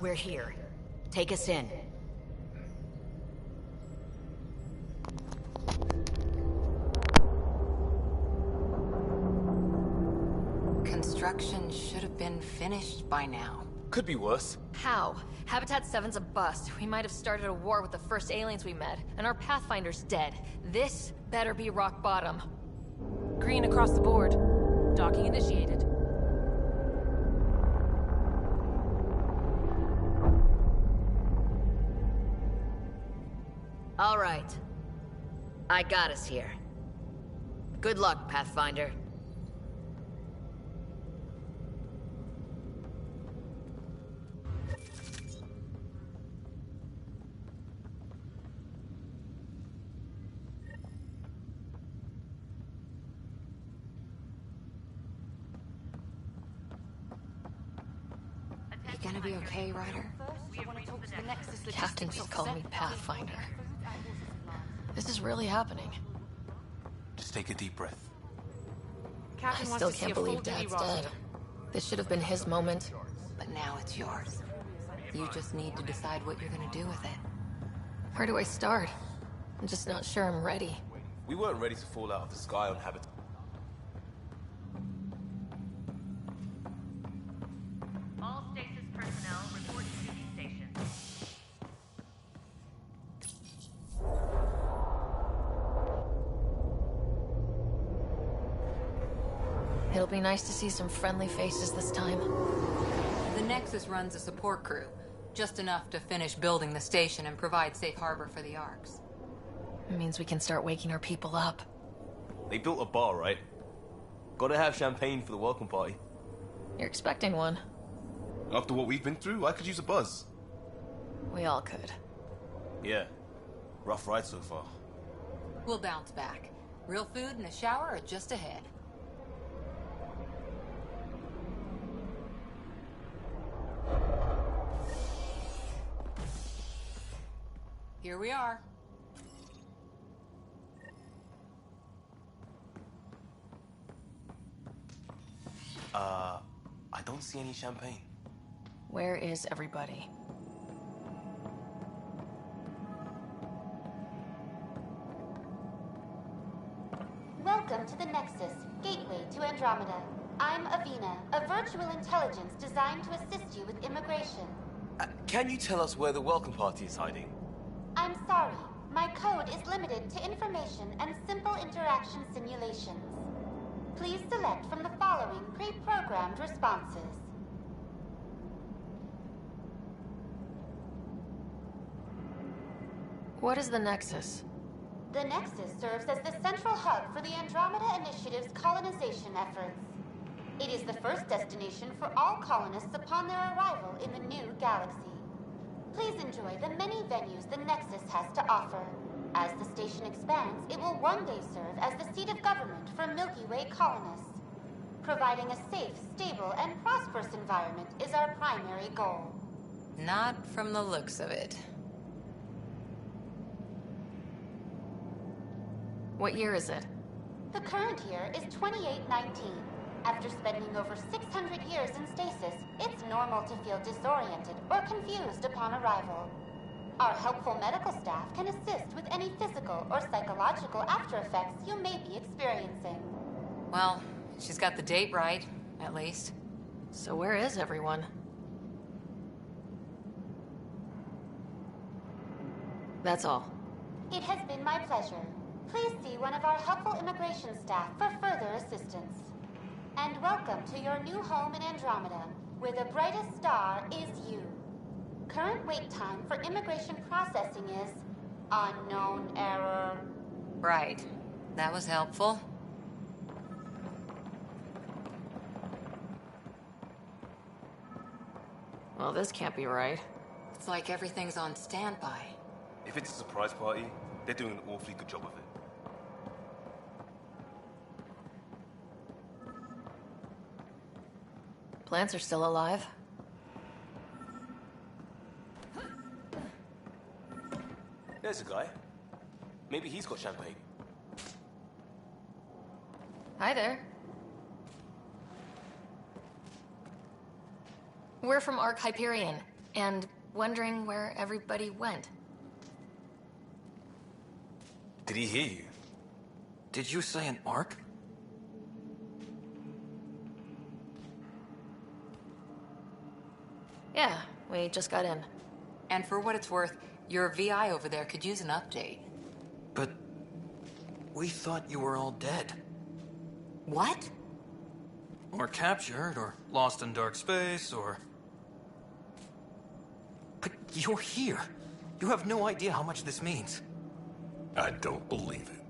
We're here. Take us in. Construction should have been finished by now. Could be worse. How? Habitat 7's a bust. We might have started a war with the first aliens we met, and our Pathfinder's dead. This better be rock bottom. Green across the board. Docking initiated. All right. I got us here. Good luck, Pathfinder. You gonna be okay, Ryder? Captain just called me Pathfinder. This is really happening. Just take a deep breath. I still can't believe Dad's dead. This should have been his moment. But now it's yours. You just need to decide what you're gonna do with it. Where do I start? I'm just not sure I'm ready. We weren't ready to fall out of the sky on Habitat. All stasis personnel report to duty station. It'll be nice to see some friendly faces this time. The Nexus runs a support crew. Just enough to finish building the station and provide safe harbor for the Arks. It means we can start waking our people up. They built a bar, right? Gotta have champagne for the welcome party. You're expecting one. After what we've been through, I could use a buzz. We all could. Yeah. Rough ride so far. We'll bounce back. Real food and a shower are just ahead. Here we are. I don't see any champagne. Where is everybody? Welcome to the Nexus, gateway to Andromeda. I'm Avina, a virtual intelligence designed to assist you with immigration. Can you tell us where the welcome party is hiding? I'm sorry, my code is limited to information and simple interaction simulations. Please select from the following pre-programmed responses. What is the Nexus? The Nexus serves as the central hub for the Andromeda Initiative's colonization efforts. It is the first destination for all colonists upon their arrival in the new galaxy. Please enjoy the many venues the Nexus has to offer. As the station expands, it will one day serve as the seat of government for Milky Way colonists. Providing a safe, stable, and prosperous environment is our primary goal. Not from the looks of it. What year is it? The current year is 2819. After spending over 600 years in stasis, it's normal to feel disoriented or confused upon arrival. Our helpful medical staff can assist with any physical or psychological after effects you may be experiencing. Well, she's got the date right, at least. So where is everyone? That's all. It has been my pleasure. Please see one of our helpful immigration staff for further assistance. And welcome to your new home in Andromeda, where the brightest star is you. Current wait time for immigration processing is unknown error. Right. That was helpful. Well, this can't be right. It's like everything's on standby. If it's a surprise party, they're doing an awfully good job of it. Plants are still alive. There's a guy. Maybe he's got champagne. Hi there. We're from Ark Hyperion, and wondering where everybody went. Did he hear you? Did you say an arc? Yeah, we just got in. And for what it's worth, your VI over there could use an update. But we thought you were all dead. What? Or captured, or lost in dark space, or... But you're here. You have no idea how much this means. I don't believe it.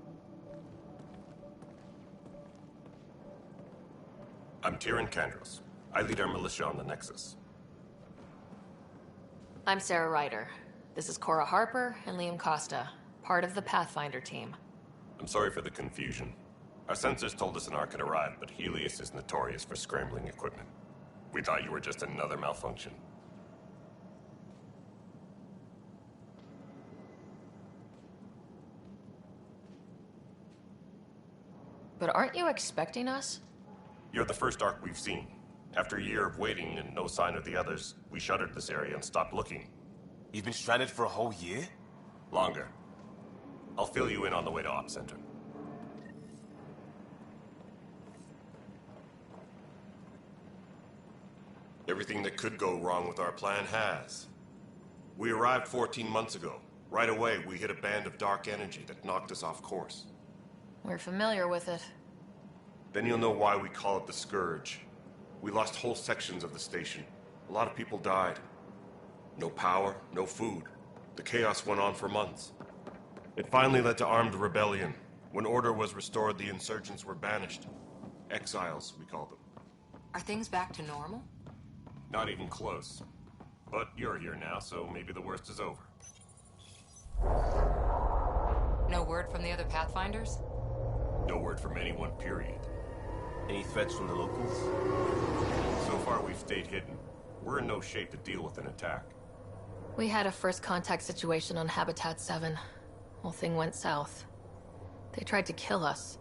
I'm Tyrion Kandros. I lead our militia on the Nexus. I'm Sarah Ryder. This is Cora Harper and Liam Costa, part of the Pathfinder team. I'm sorry for the confusion. Our sensors told us an Ark had arrived, but Helios is notorious for scrambling equipment. We thought you were just another malfunction. But aren't you expecting us? You're the first Ark we've seen. After a year of waiting and no sign of the others, we shuttered this area and stopped looking. You've been stranded for a whole year? Longer. I'll fill you in on the way to Op Center. Everything that could go wrong with our plan has. We arrived 14 months ago. Right away, we hit a band of dark energy that knocked us off course. We're familiar with it. Then you'll know why we call it the Scourge. We lost whole sections of the station. A lot of people died. No power, no food. The chaos went on for months. It finally led to armed rebellion. When order was restored, the insurgents were banished. Exiles, we call them. Are things back to normal? Not even close. But you're here now, so maybe the worst is over. No word from the other Pathfinders? No word from anyone, period. Any threats from the locals? So far, we've stayed hidden. We're in no shape to deal with an attack. We had a first contact situation on Habitat 7. Whole thing went south. They tried to kill us.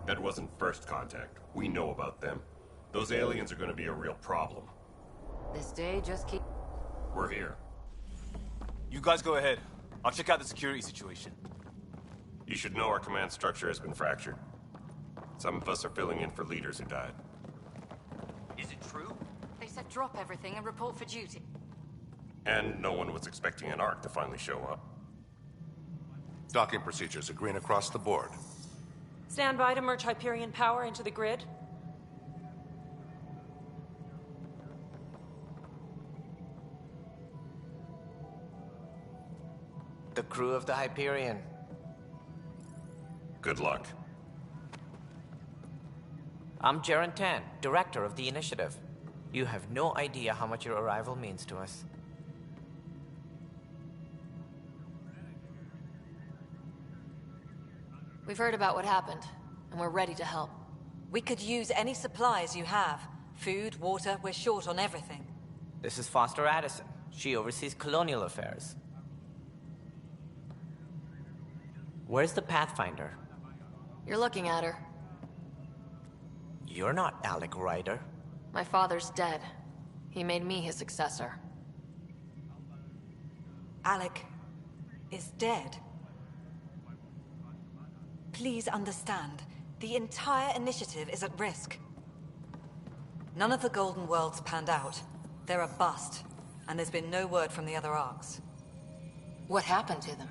That wasn't first contact. We know about them. Those aliens are gonna be a real problem. This day just keep... We're here. You guys go ahead. I'll check out the security situation. You should know our command structure has been fractured. Some of us are filling in for leaders who died. Is it true? They said drop everything and report for duty. And no one was expecting an Ark to finally show up. Docking procedures agreeing across the board. Stand by to merge Hyperion power into the grid. The crew of the Hyperion. Good luck. I'm Jaren Tan, director of the initiative. You have no idea how much your arrival means to us. We've heard about what happened, and we're ready to help. We could use any supplies you have. Food, water, we're short on everything. This is Foster Addison. She oversees colonial affairs. Where's the Pathfinder? You're looking at her. You're not Alec Ryder. My father's dead. He made me his successor. Alec is dead. Please understand, the entire initiative is at risk. None of the Golden Worlds panned out. They're a bust, and there's been no word from the other Arks. What happened to them?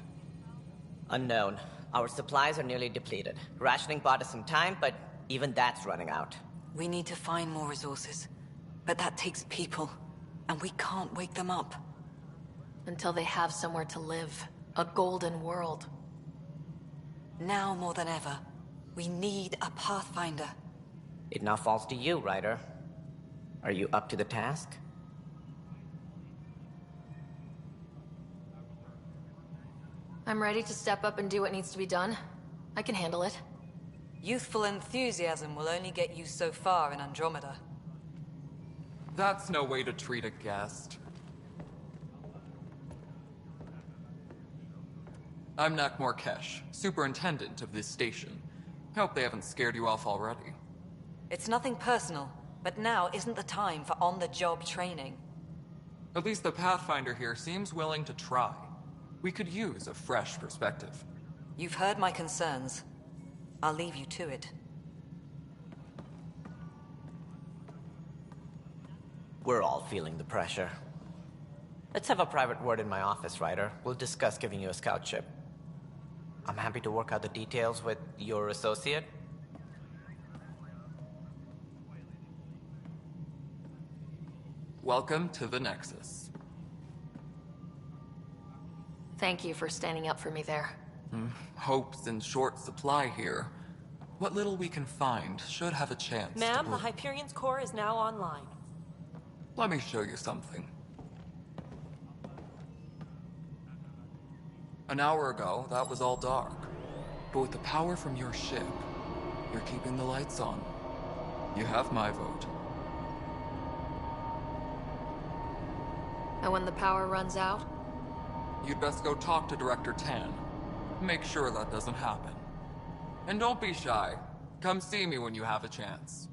Unknown. Our supplies are nearly depleted. Rationing bought us some time, but even that's running out. We need to find more resources, but that takes people, and we can't wake them up. Until they have somewhere to live. A golden world. Now more than ever, we need a Pathfinder. It now falls to you, Ryder. Are you up to the task? I'm ready to step up and do what needs to be done. I can handle it. Youthful enthusiasm will only get you so far in Andromeda. That's no way to treat a guest. I'm Nak Morkesh, superintendent of this station. Hope they haven't scared you off already. It's nothing personal. But now isn't the time for on-the-job training. At least the Pathfinder here seems willing to try. We could use a fresh perspective. You've heard my concerns. I'll leave you to it. We're all feeling the pressure. Let's have a private word in my office, Ryder. We'll discuss giving you a scout ship. I'm happy to work out the details with your associate. Welcome to the Nexus. Thank you for standing up for me there. Hope's in short supply here. What little we can find should have a chance to Ma'am, the bloom. Hyperion's core is now online. Let me show you something. An hour ago, that was all dark. But with the power from your ship, you're keeping the lights on. You have my vote. And when the power runs out? You'd best go talk to Director Tan. Make sure that doesn't happen. And don't be shy. Come see me when you have a chance.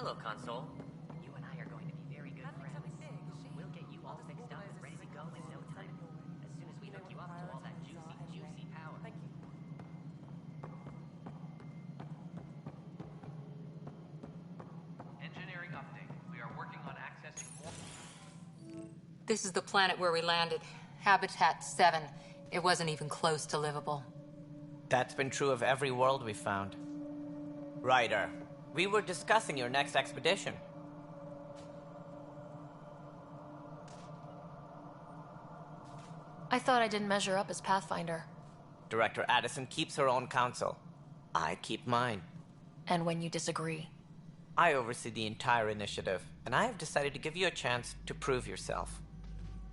Hello, console. You and I are going to be very good friends. We'll get you all fixed up and ready to go in no time. As soon as we hook you up to all that juicy power. Thank you. Engineering update. We are working on accessing more... This is the planet where we landed. Habitat 7. It wasn't even close to livable. That's been true of every world we've found. Ryder, we were discussing your next expedition. I thought I didn't measure up as Pathfinder. Director Addison keeps her own counsel. I keep mine. And when you disagree? I oversee the entire initiative, and I have decided to give you a chance to prove yourself.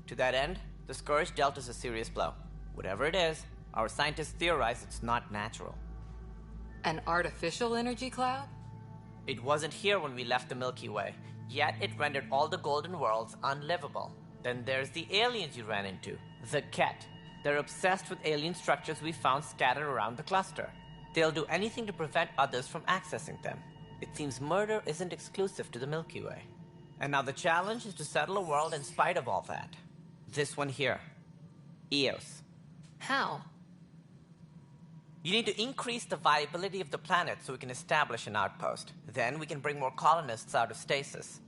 To that end, the Scourge dealt us a serious blow. Whatever it is, our scientists theorize it's not natural. An artificial energy cloud? It wasn't here when we left the Milky Way, yet it rendered all the Golden Worlds unlivable. Then there's the aliens you ran into, the Ket. They're obsessed with alien structures we found scattered around the cluster. They'll do anything to prevent others from accessing them. It seems murder isn't exclusive to the Milky Way. And now the challenge is to settle a world in spite of all that. This one here. Eos. How? You need to increase the viability of the planet so we can establish an outpost. Then we can bring more colonists out of stasis.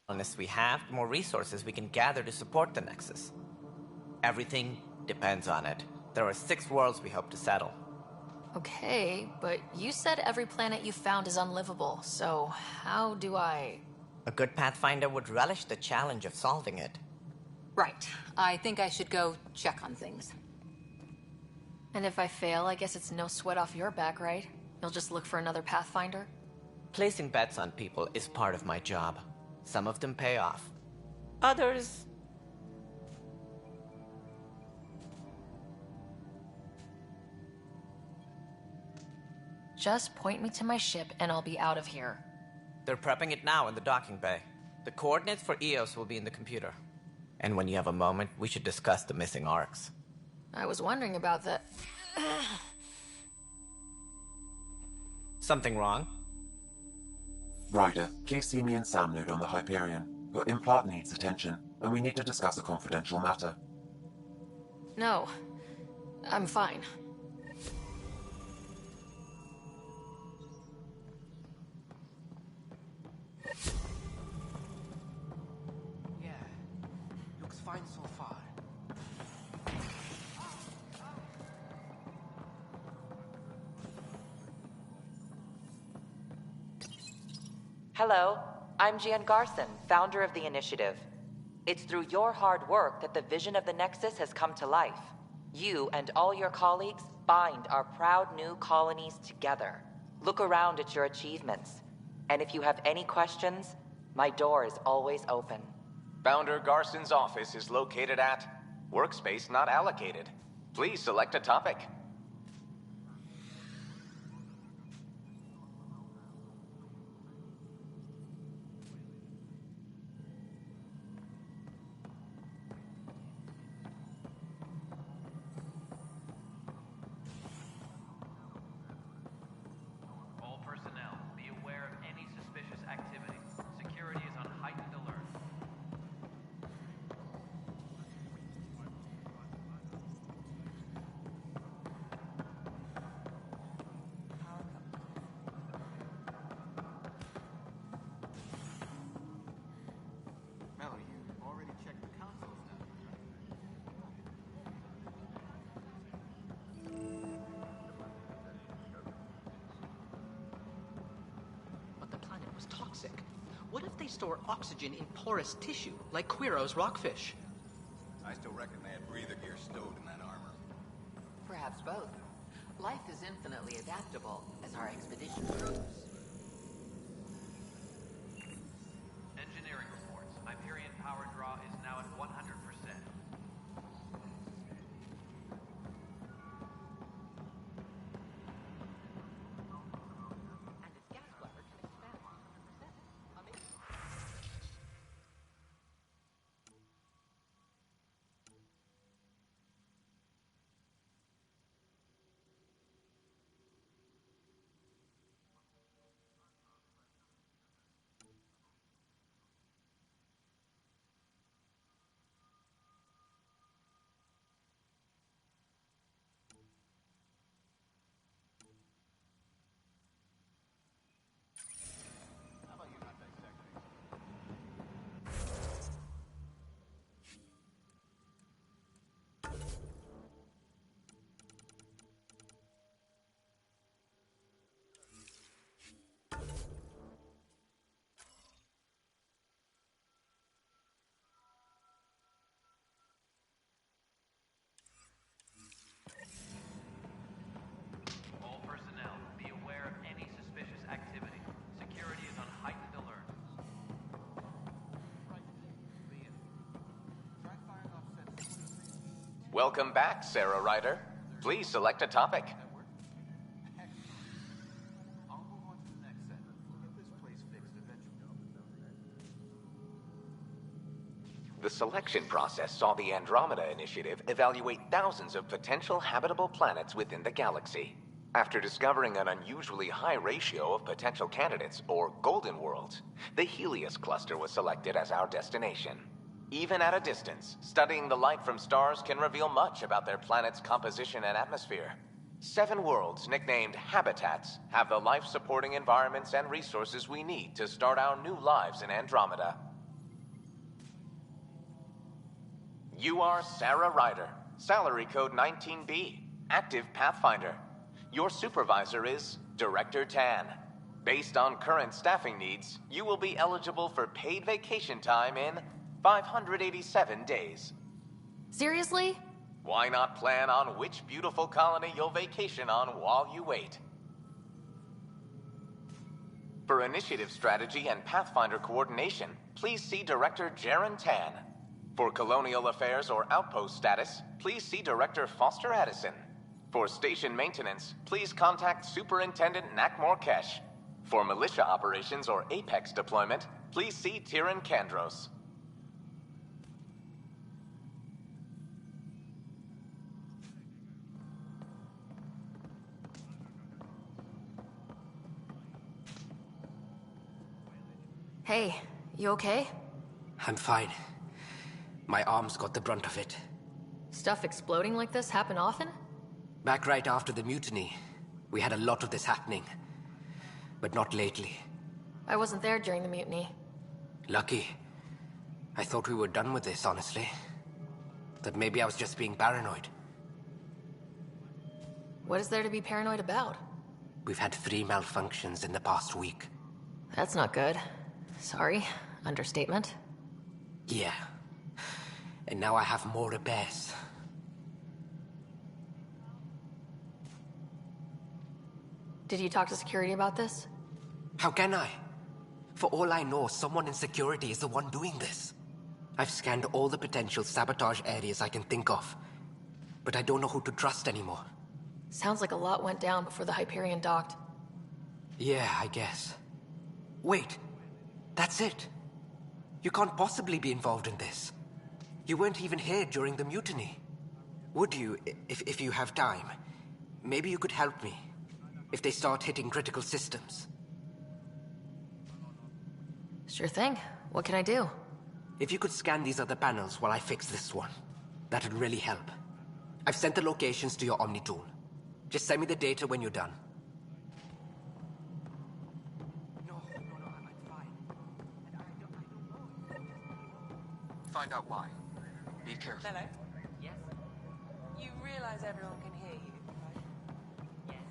Colonists we have, the more resources we can gather to support the Nexus. Everything depends on it. There are 6 worlds we hope to settle. Okay, but you said every planet you found is unlivable, so how do I... A good Pathfinder would relish the challenge of solving it. Right. I think I should go check on things. And if I fail, I guess it's no sweat off your back, right? You'll just look for another Pathfinder? Placing bets on people is part of my job. Some of them pay off. Others... Just point me to my ship and I'll be out of here. They're prepping it now in the docking bay. The coordinates for Eos will be in the computer. And when you have a moment, we should discuss the missing arcs. I was wondering about that. Something wrong? Ryder, please see me and Sam Node on the Hyperion. Your implant needs attention, and we need to discuss a confidential matter. No. I'm fine. Yeah, looks fine so far. Hello, I'm Gian Garson, founder of the initiative. It's through your hard work that the vision of the Nexus has come to life. You and all your colleagues bind our proud new colonies together. Look around at your achievements. And if you have any questions, my door is always open. Founder Garson's office is located at Workspace Not Allocated. Please select a topic. toxic? What if they store oxygen in porous tissue, like Quiro's rockfish? I still reckon they had breather gear stowed in that armor. Perhaps both. Life is infinitely adaptable, as our expedition proves. Engineering reports. Hyperion power draw is now at 100%. All personnel, be aware of any suspicious activity. Security is on heightened alert. Welcome back, Sarah Ryder. Please select a topic. The selection process saw the Andromeda Initiative evaluate thousands of potential habitable planets within the galaxy. After discovering an unusually high ratio of potential candidates, or golden worlds, the Helios cluster was selected as our destination. Even at a distance, studying the light from stars can reveal much about their planet's composition and atmosphere. 7 worlds, nicknamed habitats, have the life-supporting environments and resources we need to start our new lives in Andromeda. You are Sarah Ryder, salary code 19B, active Pathfinder. Your supervisor is Director Tan. Based on current staffing needs, you will be eligible for paid vacation time in 587 days. Seriously? Why not plan on which beautiful colony you'll vacation on while you wait? For initiative strategy and Pathfinder coordination, please see Director Jaren Tan. For colonial affairs or outpost status, please see Director Foster Addison. For station maintenance, please contact Superintendent Nak Morkesh. For militia operations or Apex deployment, please see Tyran Kandros. Hey, you okay? I'm fine. My arms got the brunt of it. Stuff exploding like this happen often? Back right after the mutiny, we had a lot of this happening. But not lately. I wasn't there during the mutiny. Lucky. I thought we were done with this, honestly. That maybe I was just being paranoid. What is there to be paranoid about? We've had 3 malfunctions in the past week. That's not good. Sorry. Understatement. Yeah. And now I have more repairs. Did you talk to security about this? How can I? For all I know, someone in security is the one doing this. I've scanned all the potential sabotage areas I can think of. But I don't know who to trust anymore. Sounds like a lot went down before the Hyperion docked. Yeah, I guess. Wait. That's it. You can't possibly be involved in this. You weren't even here during the mutiny. Would you, if you have time? Maybe you could help me. If they start hitting critical systems. Sure thing. What can I do? If you could scan these other panels while I fix this one, that'd really help. I've sent the locations to your Omni tool. Just send me the data when you're done. Find out why. Be careful. Hello? Yes? You realize everyone can hear you, right? Yes.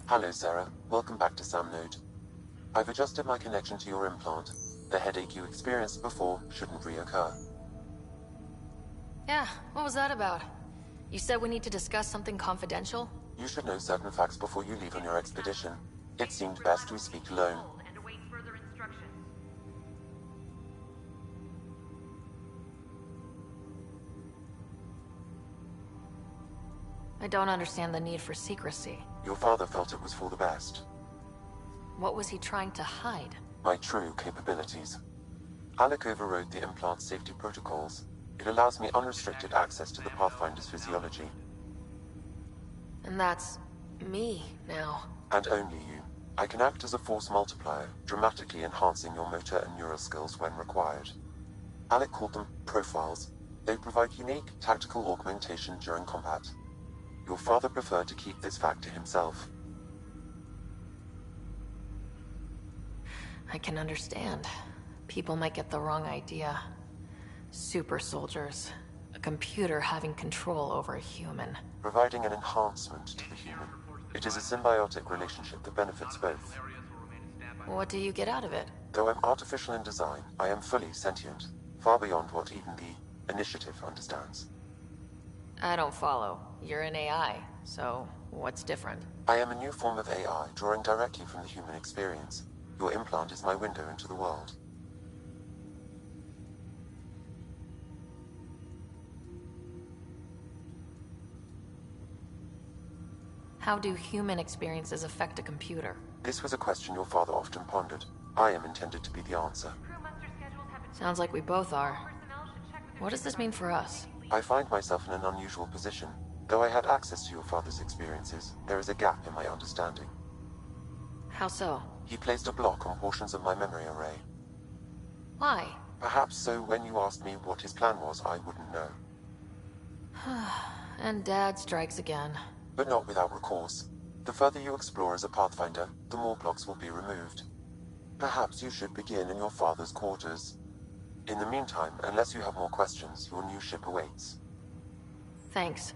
Hello, Sarah. Welcome back to Samnode. I've adjusted my connection to your implant. The headache you experienced before shouldn't reoccur. Yeah, what was that about? You said we need to discuss something confidential? You should know certain facts before you leave on your expedition. It seemed best we speak alone. I don't understand the need for secrecy. Your father felt it was for the best. What was he trying to hide? My true capabilities. Alec overrode the implant's safety protocols. It allows me unrestricted access to the Pathfinder's physiology. And that's me now. And only you. I can act as a force multiplier, dramatically enhancing your motor and neural skills when required. Alec called them profiles. They provide unique tactical augmentation during combat. Your father preferred to keep this fact to himself. I can understand. People might get the wrong idea. Super soldiers. A computer having control over a human. Providing an enhancement to the human. It is a symbiotic relationship that benefits both. What do you get out of it? Though I'm artificial in design, I am fully sentient. Far beyond what even the Initiative understands. I don't follow. You're an AI, so what's different? I am a new form of AI, drawing directly from the human experience. Your implant is my window into the world. How do human experiences affect a computer? This was a question your father often pondered. I am intended to be the answer. Sounds like we both are. What does this mean for us? I find myself in an unusual position. Though I had access to your father's experiences, there is a gap in my understanding. How so? He placed a block on portions of my memory array. Why? Perhaps so when you asked me what his plan was, I wouldn't know. And Dad strikes again. But not without recourse. The further you explore as a Pathfinder, the more blocks will be removed. Perhaps you should begin in your father's quarters. In the meantime, unless you have more questions, your new ship awaits. Thanks.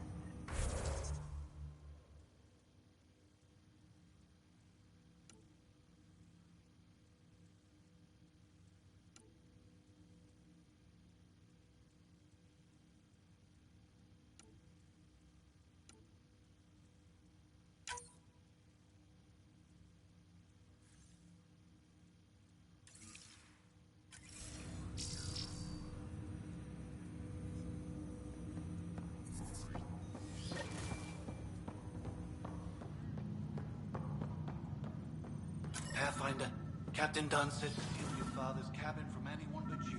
Pathfinder, Captain Dunn says to steal your father's cabin from anyone but you.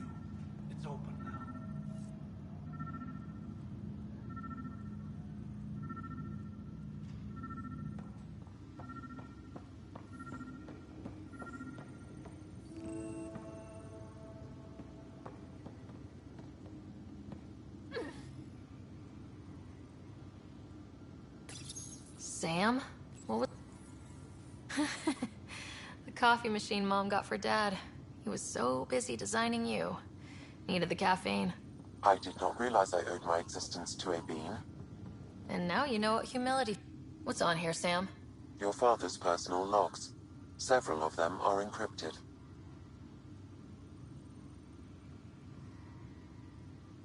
It's open now. Sam? What was... The coffee machine Mom got for Dad. He was so busy designing you. Needed the caffeine. I did not realize I owed my existence to a being. And now you know what humility... What's on here, Sam? Your father's personal logs. Several of them are encrypted.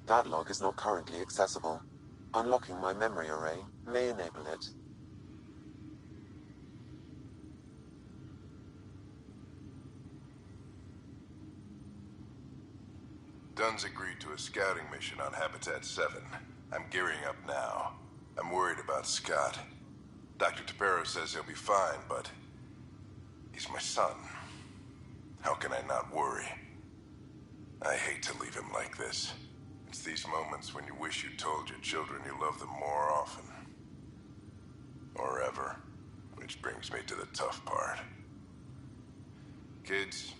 That log is not currently accessible. Unlocking my memory array may enable it. Dunn's agreed to a scouting mission on Habitat 7. I'm gearing up now. I'm worried about Scott. Dr. Tapero says he'll be fine, but he's my son. How can I not worry? I hate to leave him like this. It's these moments when you wish you told your children you love them more often. Or ever. Which brings me to the tough part. Kids,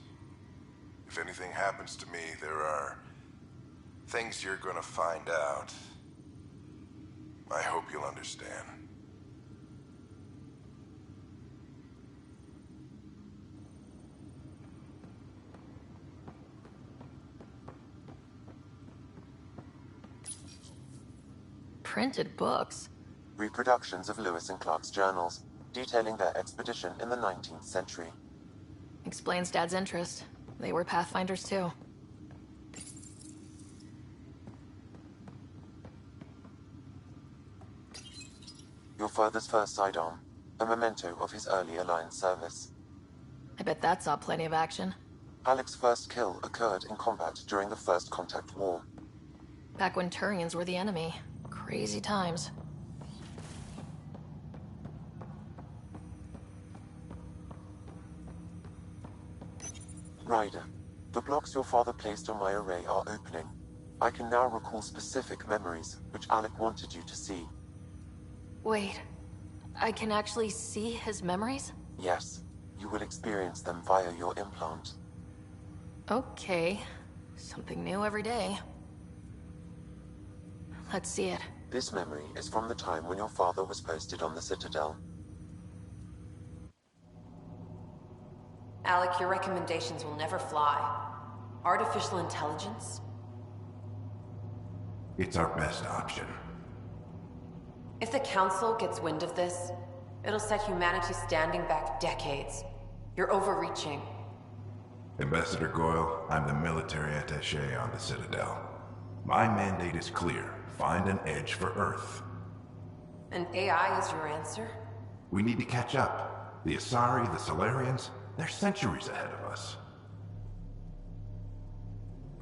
if anything happens to me, there are things you're gonna find out. I hope you'll understand. Printed books? Reproductions of Lewis and Clark's journals. detailing their expedition in the 19th century. Explains Dad's interest. They were Pathfinders too. Your father's first sidearm, a memento of his early Alliance service. I bet that saw plenty of action. Alec's first kill occurred in combat during the First Contact War. Back when Turians were the enemy. Crazy times. Ryder, the blocks your father placed on my array are opening. I can now recall specific memories, which Alec wanted you to see. Wait, I can actually see his memories? Yes, you will experience them via your implant. Okay, something new every day. Let's see it. This memory is from the time when your father was posted on the Citadel. Alec, your recommendations will never fly. Artificial intelligence? It's our best option. If the Council gets wind of this, it'll set humanity standing back decades. You're overreaching. Ambassador Goyle, I'm the military attaché on the Citadel. My mandate is clear. Find an edge for Earth. And AI is your answer? We need to catch up. The Asari, the Solarians, they're centuries ahead of us.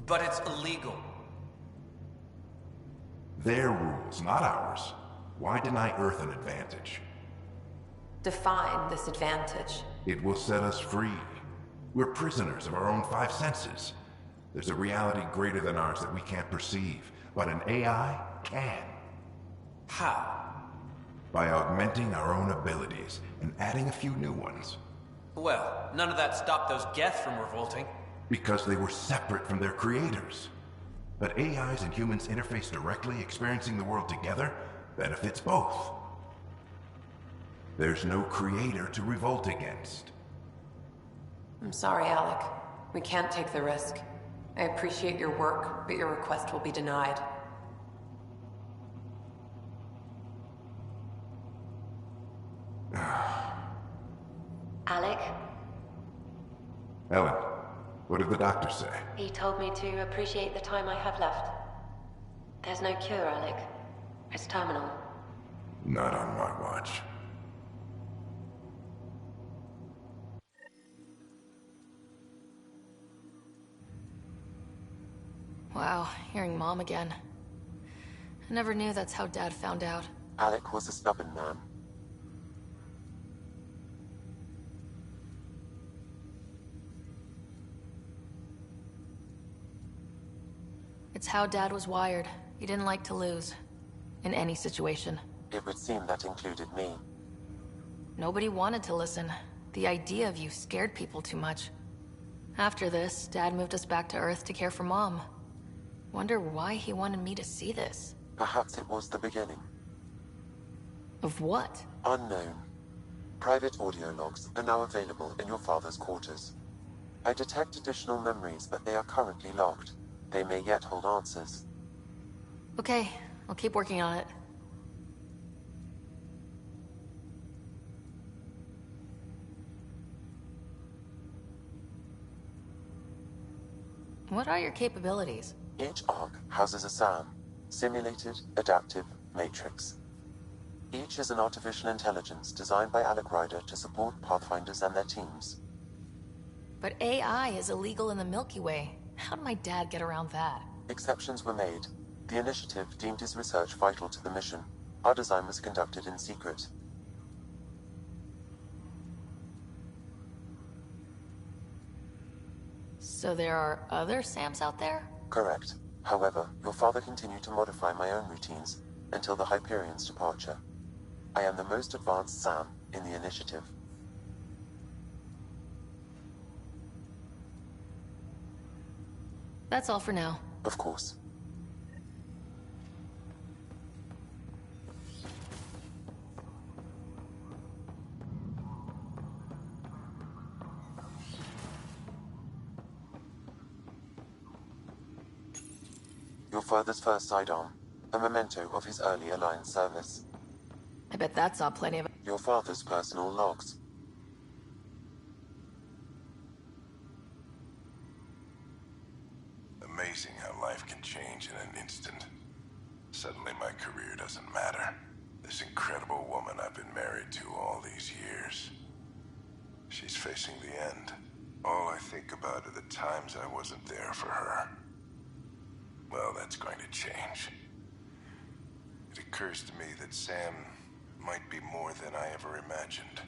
But it's illegal. Their rules, not ours. Why deny Earth an advantage? Define this advantage. It will set us free. We're prisoners of our own five senses. There's a reality greater than ours that we can't perceive, but an AI can. How? By augmenting our own abilities and adding a few new ones. Well, none of that stopped those Geth from revolting. Because they were separate from their creators. But AIs and humans interface directly, experiencing the world together, benefits both. There's no creator to revolt against. I'm sorry, Alec. We can't take the risk. I appreciate your work, but your request will be denied. Alec? Ellen, what did the doctor say? He told me to appreciate the time I have left. There's no cure, Alec. It's terminal. Not on my watch. Wow, hearing Mom again. I never knew that's how Dad found out. Alec was a stubborn man. It's how Dad was wired. He didn't like to lose. In any situation. It would seem that included me. Nobody wanted to listen. The idea of you scared people too much. After this, Dad moved us back to Earth to care for Mom. Wonder why he wanted me to see this. Perhaps it was the beginning. Of what? Unknown. Private audio logs are now available in your father's quarters. I detect additional memories, but they are currently logged. They may yet hold answers. Okay, I'll keep working on it. What are your capabilities? Each arc houses a SAM, Simulated Adaptive Matrix. Each is an artificial intelligence designed by Alec Ryder to support Pathfinders and their teams. But AI is illegal in the Milky Way. How did my dad get around that? Exceptions were made. The initiative deemed his research vital to the mission. Our design was conducted in secret. So there are other SAMs out there? Correct. However, your father continued to modify my own routines until the Hyperion's departure. I am the most advanced SAM in the initiative. That's all for now. Of course. Your father's first sidearm, a memento of his early Alliance service. I bet that saw plenty of Your father's personal logs. Amazing how life can change in an instant. Suddenly my career doesn't matter. This incredible woman I've been married to all these years. She's facing the end. All I think about are the times I wasn't there for her. Well, that's going to change. It occurs to me that Sam might be more than I ever imagined.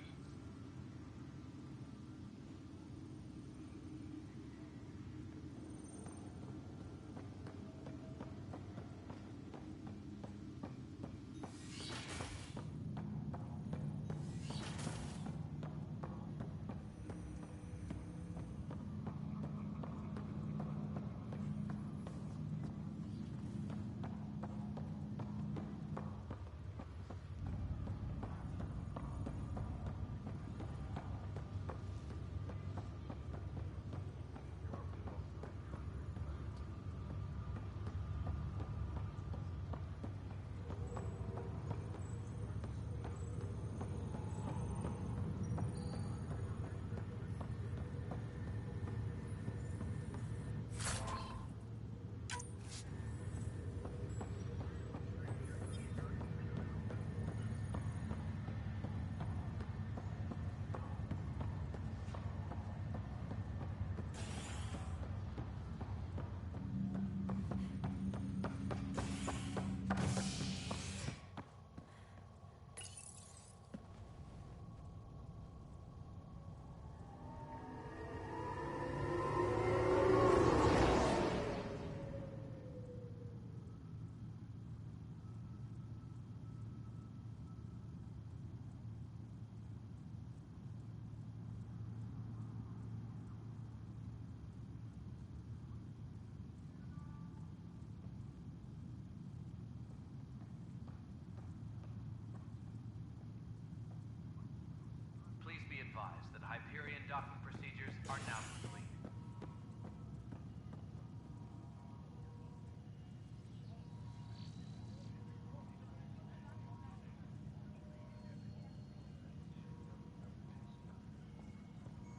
Please be advised that Hyperion docking procedures are now complete.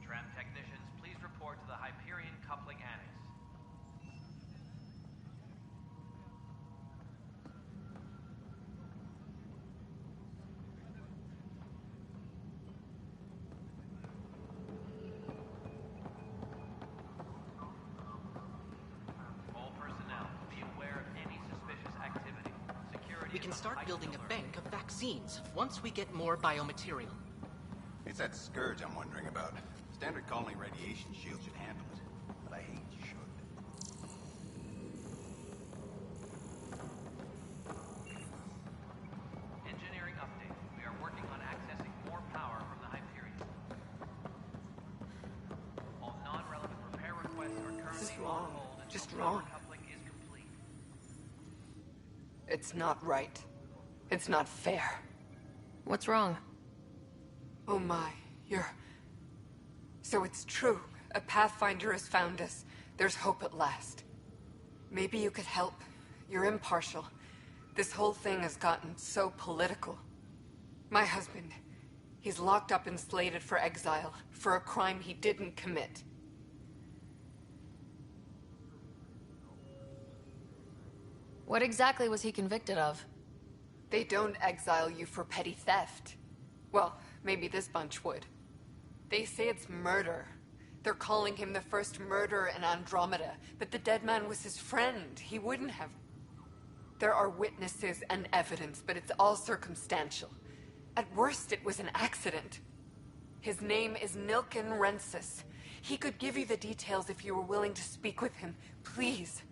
Tram technicians, please report to the Hyperion coupling annex. All personnel, be aware of any suspicious activity. Security We is can on start heightened building a alert. bank of vaccines once we get more biomaterial. It's that scourge I'm wondering about. Standard colony radiation shield should handle it, but I hate you should. Engineering update. We are working on accessing more power from the Hyperion. All non-relevant repair requests are currently This is on wrong. hold until Just power wrong. coupling is complete. It's not right. It's not fair. What's wrong? Oh my, you're... So it's true. A Pathfinder has found us. There's hope at last. Maybe you could help. You're impartial. This whole thing has gotten so political. My husband, he's locked up and slated for exile for a crime he didn't commit. What exactly was he convicted of? They don't exile you for petty theft. Well, maybe this bunch would. They say it's murder. They're calling him the first murderer in Andromeda, but the dead man was his friend. He wouldn't have... There are witnesses and evidence, but it's all circumstantial. At worst, it was an accident. His name is Nilken Rensis. He could give you the details if you were willing to speak with him. Please.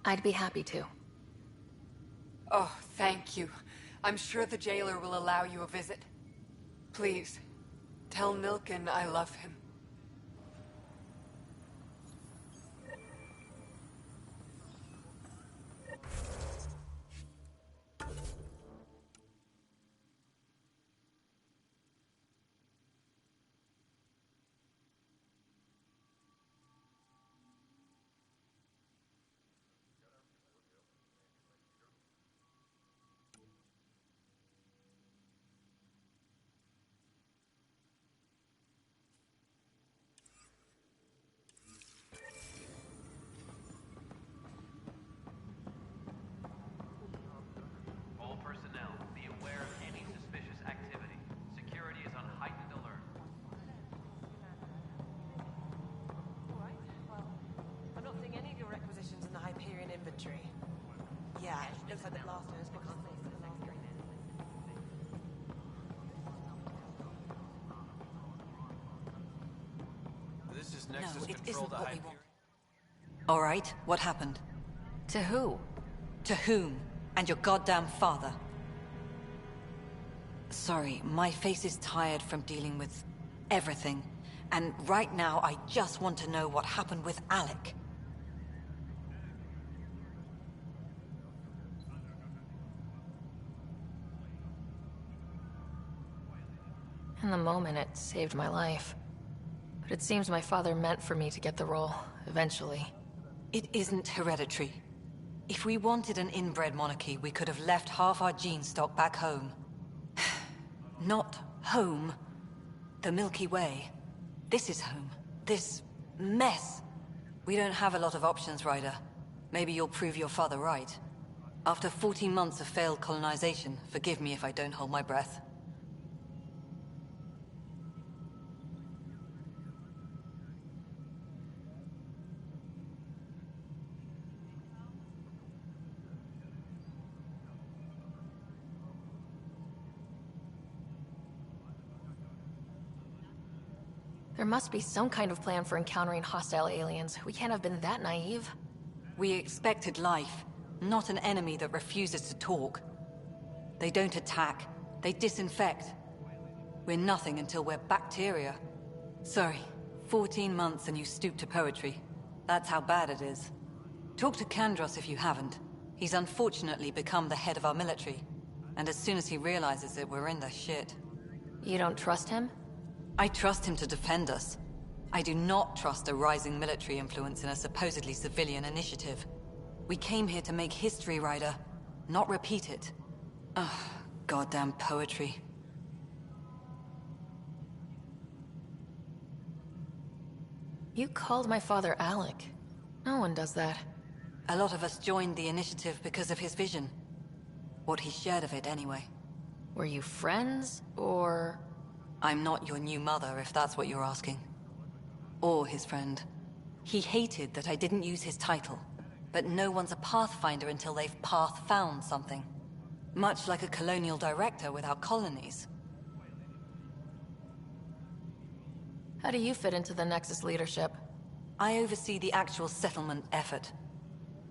I'd be happy to. Oh, thank you. I'm sure the jailer will allow you a visit. Please, tell Nilken I love him. Yeah, looks like the blasters because This is no, Nexus it control isn't to what we Hyperion. want. All right, what happened? To who? To whom? And your goddamn father. Sorry, my face is tired from dealing with everything. And right now, I just want to know what happened with Alec. In the moment, it saved my life. But it seems my father meant for me to get the role, eventually. It isn't hereditary. If we wanted an inbred monarchy, we could have left half our gene stock back home. Not home. The Milky Way. This is home. This mess. We don't have a lot of options, Ryder. Maybe you'll prove your father right. After 14 months of failed colonization, forgive me if I don't hold my breath. There must be some kind of plan for encountering hostile aliens. We can't have been that naive. We expected life, not an enemy that refuses to talk. They don't attack, they disinfect. We're nothing until we're bacteria. Sorry, 14 months and you stoop to poetry. That's how bad it is. Talk to Kandros if you haven't. He's unfortunately become the head of our military. And as soon as he realizes it, we're in the shit. You don't trust him? I trust him to defend us. I do not trust a rising military influence in a supposedly civilian initiative. We came here to make history, Ryder, not repeat it. Ugh, goddamn poetry. You called my father Alec. No one does that. A lot of us joined the initiative because of his vision. What he shared of it, anyway. Were you friends, or...? I'm not your new mother, if that's what you're asking. Or his friend. He hated that I didn't use his title. But no one's a pathfinder until they've path-found something. Much like a colonial director without colonies. How do you fit into the Nexus leadership? I oversee the actual settlement effort.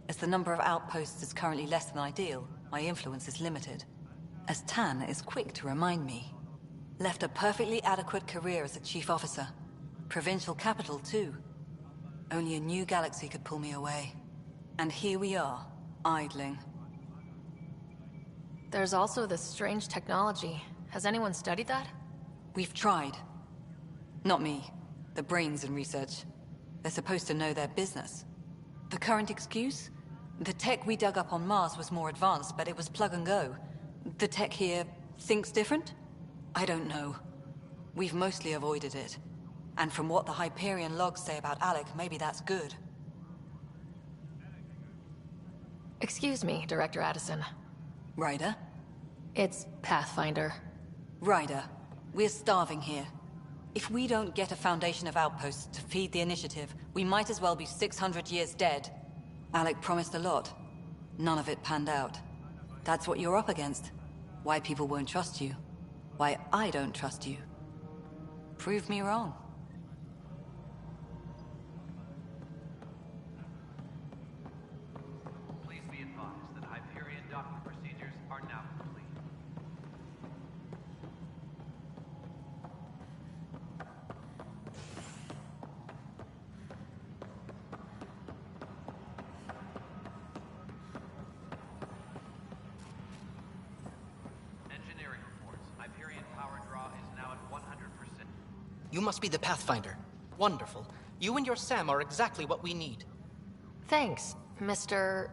As the number of outposts is currently less than ideal, my influence is limited. As Tan is quick to remind me. Left a perfectly adequate career as a chief officer. Provincial capital, too. Only a new galaxy could pull me away. And here we are, idling. There's also this strange technology. Has anyone studied that? We've tried. Not me. The brains in research. They're supposed to know their business. The current excuse? The tech we dug up on Mars was more advanced, but it was plug and go. The tech here thinks different? I don't know. We've mostly avoided it. And from what the Hyperion logs say about Alec, maybe that's good. Excuse me, Director Addison. Ryder? It's Pathfinder. Ryder, we're starving here. If we don't get a foundation of outposts to feed the initiative, we might as well be 600 years dead. Alec promised a lot. None of it panned out. That's what you're up against. Why people won't trust you. Why I don't trust you. Prove me wrong. Please be advised that Hyperion docking procedures are now complete. Engineering reports. Hyperion power draw is now at 100%. You must be the Pathfinder. Wonderful. You and your Sam are exactly what we need. Thanks, Mr.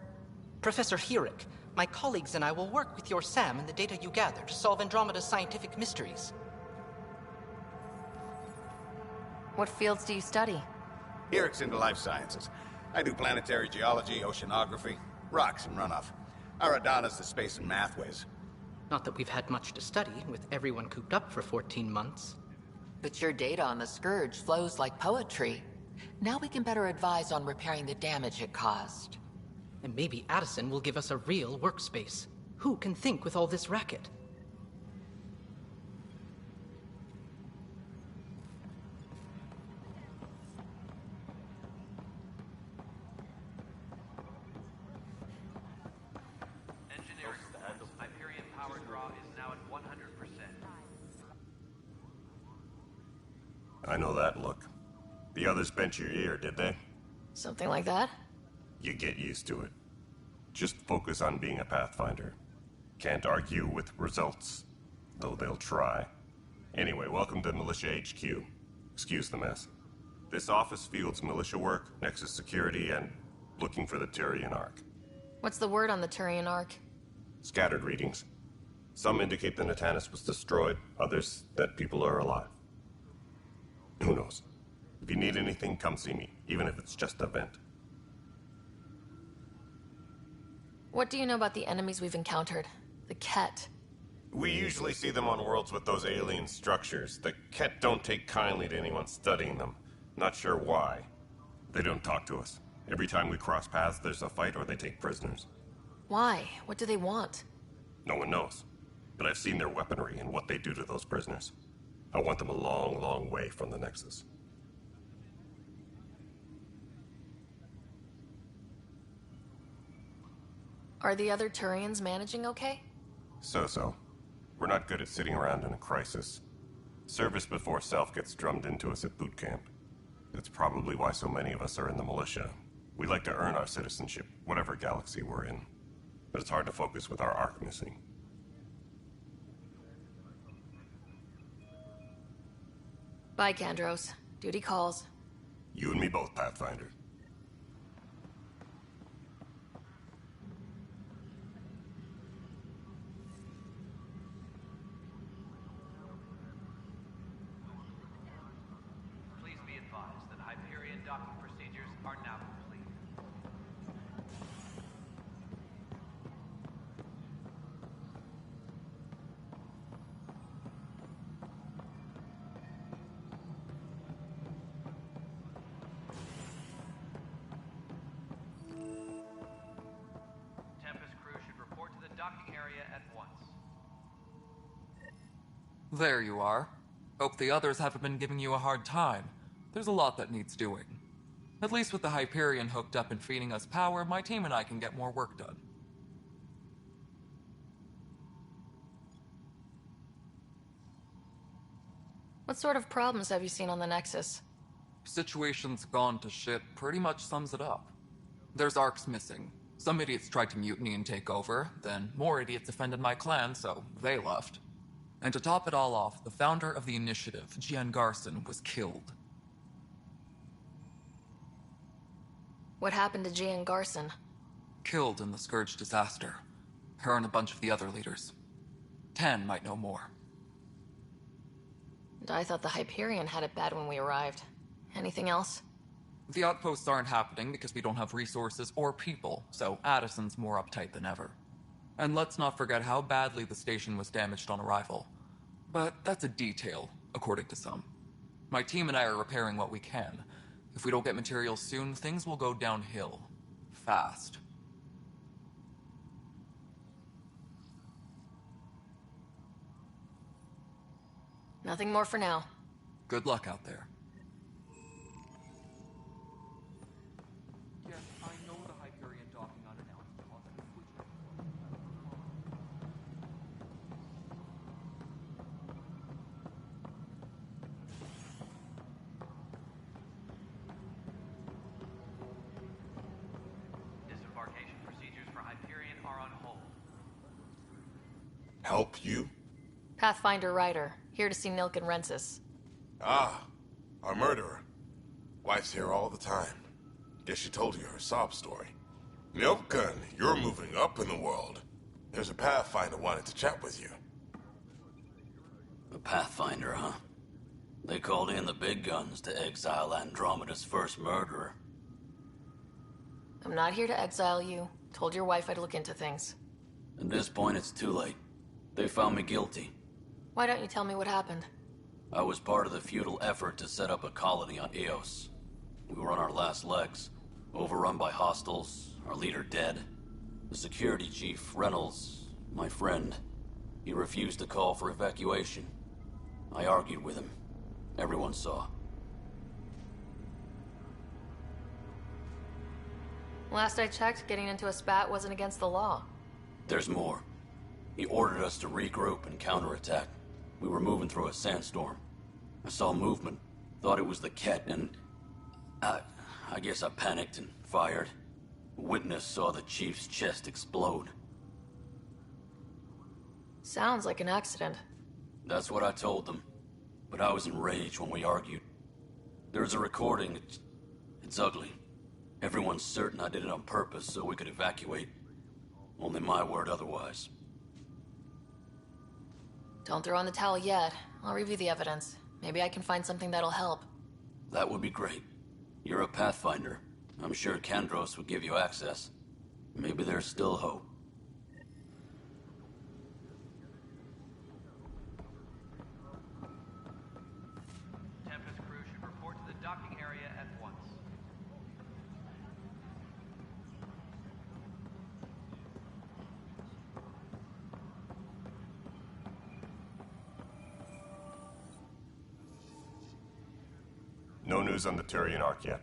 Professor Herrick, my colleagues and I will work with your Sam and the data you gather to solve Andromeda's scientific mysteries. What fields do you study? Eric's into life sciences. I do planetary geology, oceanography, rocks and runoff. Aradana's the space and math whiz. Not that we've had much to study, with everyone cooped up for 14 months. But your data on the Scourge flows like poetry. Now we can better advise on repairing the damage it caused. And maybe Addison will give us a real workspace. Who can think with all this racket? Engineering reports. Hyperion power draw is now at 100%. I know that look. The others bent your ear, did they? Something like that? You get used to it. Just focus on being a Pathfinder. Can't argue with results, though they'll try. Anyway, welcome to Militia HQ. Excuse the mess. This office fields militia work, Nexus security, and looking for the Turian Ark. What's the word on the Turian Ark? Scattered readings. Some indicate the Natanus was destroyed, others that people are alive. Who knows? If you need anything, come see me, even if it's just a vent. What do you know about the enemies we've encountered? The Ket. We usually see them on worlds with those alien structures. The Ket don't take kindly to anyone studying them. Not sure why. They don't talk to us. Every time we cross paths, there's a fight or they take prisoners. Why? What do they want? No one knows. But I've seen their weaponry and what they do to those prisoners. I want them a long, long way from the Nexus. Are the other Turians managing okay? So-so. We're not good at sitting around in a crisis. Service before self gets drummed into us at boot camp. That's probably why so many of us are in the militia. We like to earn our citizenship, whatever galaxy we're in. But it's hard to focus with our arc missing. Bye, Kandros. Duty calls. You and me both, Pathfinder. Please be advised that Hyperion docking procedures are now complete. Tempest crew should report to the docking area at once. There you are. Hope the others haven't been giving you a hard time. There's a lot that needs doing. At least with the Hyperion hooked up and feeding us power, my team and I can get more work done. What sort of problems have you seen on the Nexus? Situation's gone to shit pretty much sums it up. There's arcs missing. Some idiots tried to mutiny and take over, then more idiots offended my clan, so they left. And to top it all off, the founder of the initiative, Gian Garson, was killed. What happened to Gian Garson? Killed in the Scourge disaster. Her and a bunch of the other leaders. Tan might know more. And I thought the Hyperion had it bad when we arrived. Anything else? The outposts aren't happening because we don't have resources or people, so Addison's more uptight than ever. And let's not forget how badly the station was damaged on arrival. But that's a detail, according to some. My team and I are repairing what we can. If we don't get materials soon, things will go downhill. Fast. Nothing more for now. Good luck out there. Yes, I know the Hyperion docking unannounced caused a switch. Disembarkation procedures for Hyperion are on hold. Help you? Pathfinder Ryder, here to see Nilk and Rensis. Ah, our murderer. Wife's here all the time. Guess she told you her sob story. Milkgun, you're moving up in the world. There's a Pathfinder wanted to chat with you. A Pathfinder, huh? They called in the big guns to exile Andromeda's first murderer. I'm not here to exile you. Told your wife I'd look into things. At this point, it's too late. They found me guilty. Why don't you tell me what happened? I was part of the futile effort to set up a colony on Eos. We were on our last legs. Overrun by hostiles, our leader dead. The security chief, Reynolds, my friend, he refused to call for evacuation. I argued with him. Everyone saw. Last I checked, getting into a spat wasn't against the law. There's more. He ordered us to regroup and counterattack. We were moving through a sandstorm. I saw movement, thought it was the Ket, and I guess I panicked and fired. A witness saw the chief's chest explode. Sounds like an accident. That's what I told them. But I was enraged when we argued. There's a recording. It's ugly. Everyone's certain I did it on purpose so we could evacuate. Only my word otherwise. Don't throw in the towel yet. I'll review the evidence. Maybe I can find something that'll help. That would be great. You're a Pathfinder. I'm sure Kandros would give you access. Maybe there's still hope. Tempest crew should report to the docking area at once. No news on the Turian Ark yet?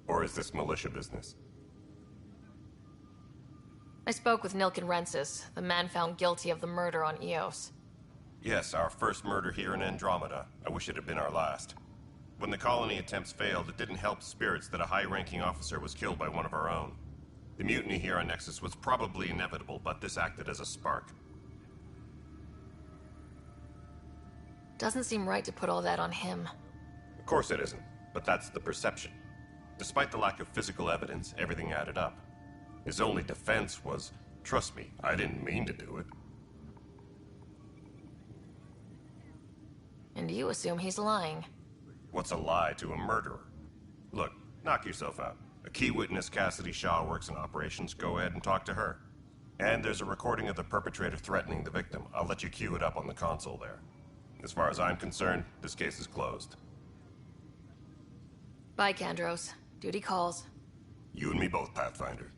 Or is this militia business? I spoke with Nilken Rensis, the man found guilty of the murder on Eos. Yes, our first murder here in Andromeda. I wish it had been our last. When the colony attempts failed, it didn't help spirits that a high-ranking officer was killed by one of our own. The mutiny here on Nexus was probably inevitable, but this acted as a spark. Doesn't seem right to put all that on him. Of course it isn't, but that's the perception. Despite the lack of physical evidence, everything added up. His only defense was, trust me, I didn't mean to do it. And you assume he's lying. What's a lie to a murderer? Look, knock yourself out. A key witness, Cassidy Shaw, works in operations. Go ahead and talk to her. And there's a recording of the perpetrator threatening the victim. I'll let you cue it up on the console there. As far as I'm concerned, this case is closed. Bye, Kandros. Duty calls. You and me both, Pathfinder.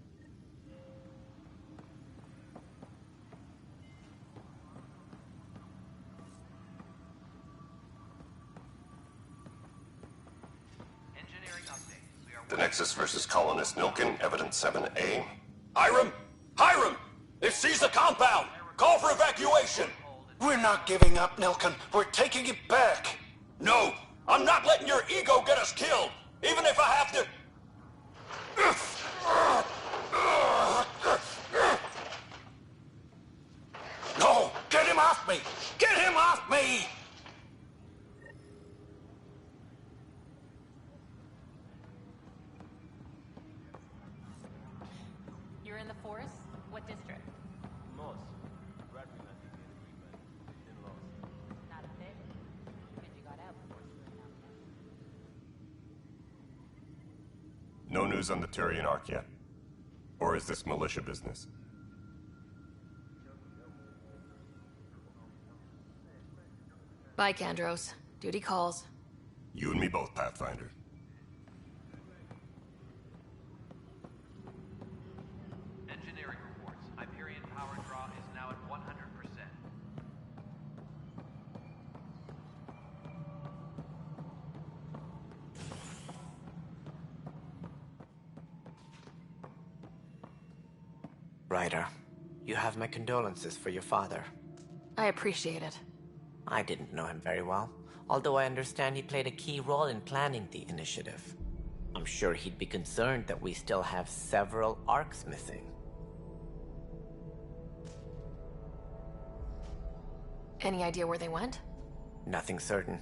The Nexus versus Colonist Nilken, Evidence 7A. Hiram! Hiram! They've seized the compound! Call for evacuation! We're not giving up, Nilken. We're taking it back. No! I'm not letting your ego get us killed! Even if I have to... No! Get him off me! Get him off me! You're in the forest? What district? No news on the Turian Ark yet? Or is this militia business? Bye, Kandros. Duty calls. You and me both, Pathfinder. Engineering reports. Hyperion power draw is now at 100%. Ryder, you have my condolences for your father. I appreciate it. I didn't know him very well, although I understand he played a key role in planning the initiative. I'm sure he'd be concerned that we still have several arcs missing. Any idea where they went? Nothing certain,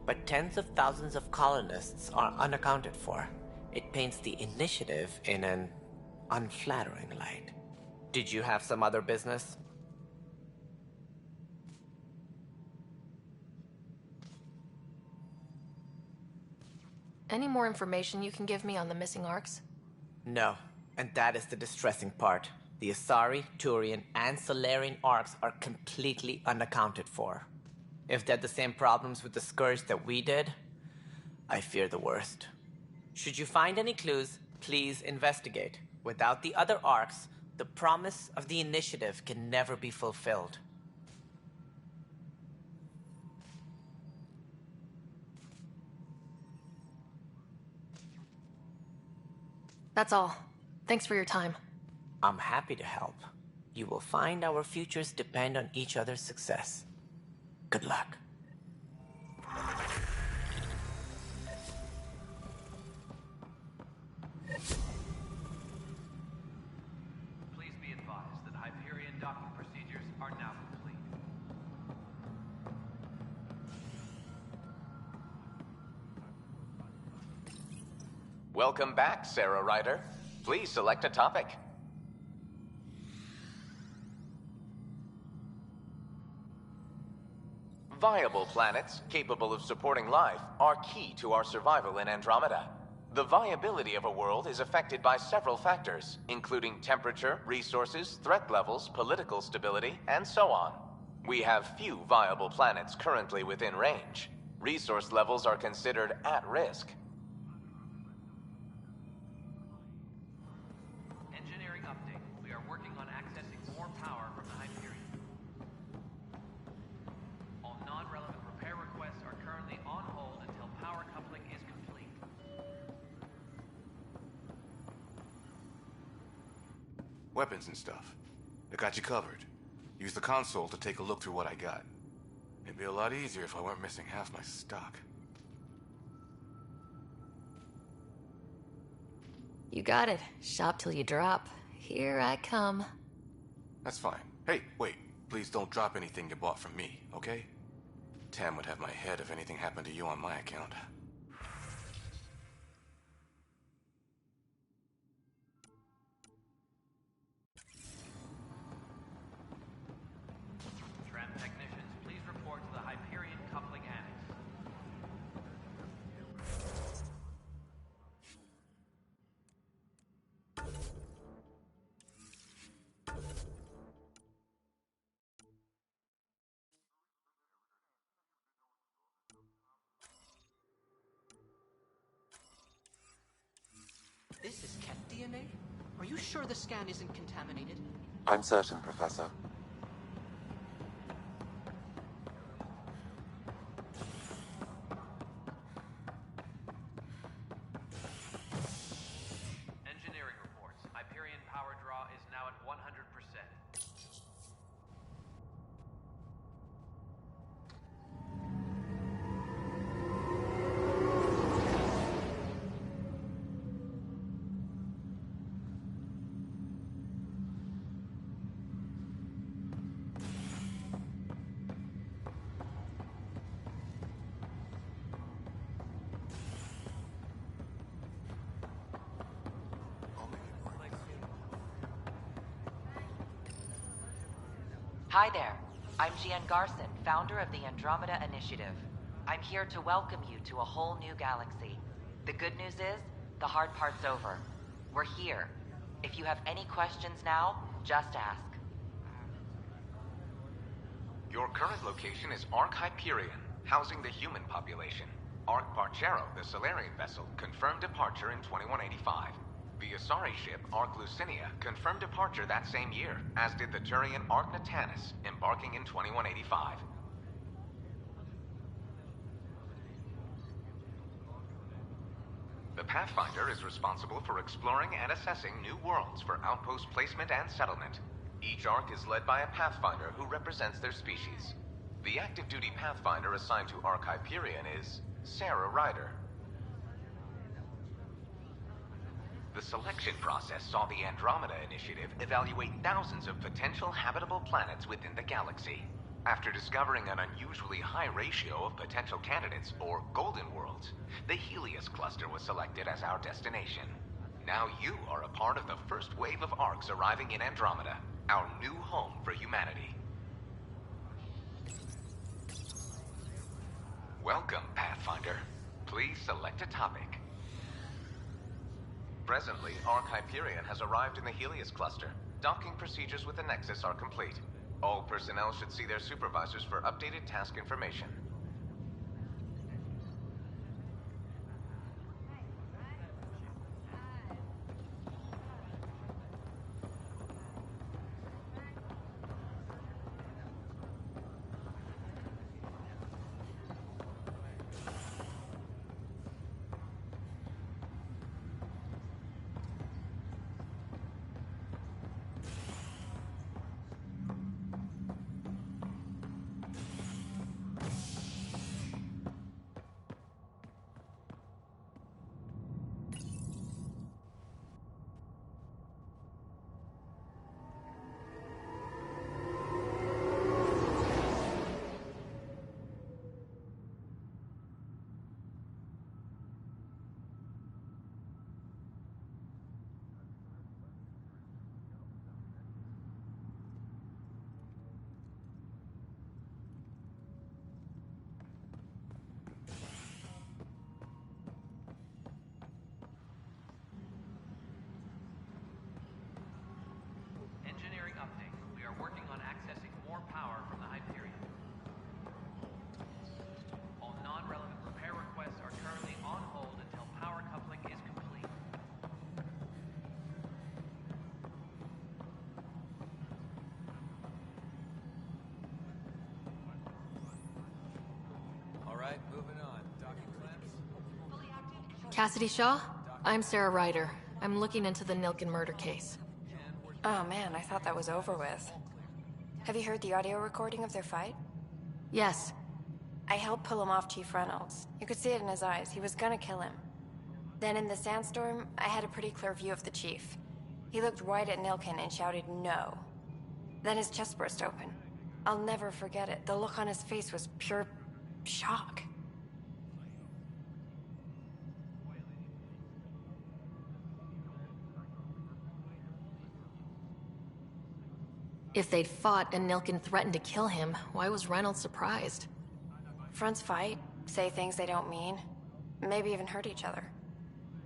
but tens of thousands of colonists are unaccounted for. It paints the initiative in an unflattering light. Did you have some other business? Any more information you can give me on the missing arcs? No, and that is the distressing part. The Asari, Turian, and Solarian arcs are completely unaccounted for. If they had the same problems with the Scourge that we did, I fear the worst. Should you find any clues, Please investigate. Without the other arcs, the promise of the initiative can never be fulfilled. That's all. Thanks for your time. I'm happy to help. You will find our futures depend on each other's success. Good luck. Please be advised that Hyperion docking procedures are now complete. Welcome back, Sarah Ryder. Please select a topic. Viable planets capable of supporting life are key to our survival in Andromeda. The viability of a world is affected by several factors, including temperature, resources, threat levels, political stability, and so on. We have few viable planets currently within range. Resource levels are considered at risk. Engineering update. We are working on accessing more power from the Hyperion. All non-relevant repair requests are currently on hold until power coupling is complete. Weapons and stuff. I got you covered. Use the console to take a look through what I got. It'd be a lot easier if I weren't missing half my stock. You got it. Shop till you drop. Here I come. That's fine. Hey, wait. Please don't drop anything you bought from me, okay? Tam would have my head if anything happened to you on my account. Tram technicians, please report to the Hyperion coupling annex. This is cat DNA? Are you sure the scan isn't contaminated? I'm certain, Professor. Engineering reports. Hyperion power draw is now at 100%. Hi there. I'm Jian Garson, founder of the Andromeda Initiative. I'm here to welcome you to a whole new galaxy. The good news is, the hard part's over. We're here. If you have any questions now, just ask. Your current location is Ark Hyperion, housing the human population. Ark Parchero, the Solarian vessel, confirmed departure in 2185. The Asari ship, Ark Lucinia, confirmed departure that same year, as did the Turian Ark Natanus, embarking in 2185. The Pathfinder is responsible for exploring and assessing new worlds for outpost placement and settlement. Each Ark is led by a Pathfinder who represents their species. The active duty Pathfinder assigned to Ark Hyperion is Sarah Ryder. The selection process saw the Andromeda Initiative evaluate thousands of potential habitable planets within the galaxy. After discovering an unusually high ratio of potential candidates, or golden worlds, the Helios cluster was selected as our destination. Now you are a part of the first wave of Arks arriving in Andromeda, our new home for humanity. Welcome, Pathfinder. Please select a topic. Presently, Ark Hyperion has arrived in the Helios cluster. Docking procedures with the Nexus are complete. All personnel should see their supervisors for updated task information. right, moving on. Docking clamps? Cassidy Shaw? I'm Sarah Ryder. I'm looking into the Nilkin murder case. Oh man, I thought that was over with. Have you heard the audio recording of their fight? Yes. I helped pull him off Chief Reynolds. You could see it in his eyes. He was gonna kill him. Then in the sandstorm, I had a pretty clear view of the Chief. He looked right at Nilkin and shouted no. Then his chest burst open. I'll never forget it. The look on his face was pure shock. If they'd fought and Nilkin threatened to kill him, why was Reynolds surprised? Fronts fight, say things they don't mean, maybe even hurt each other.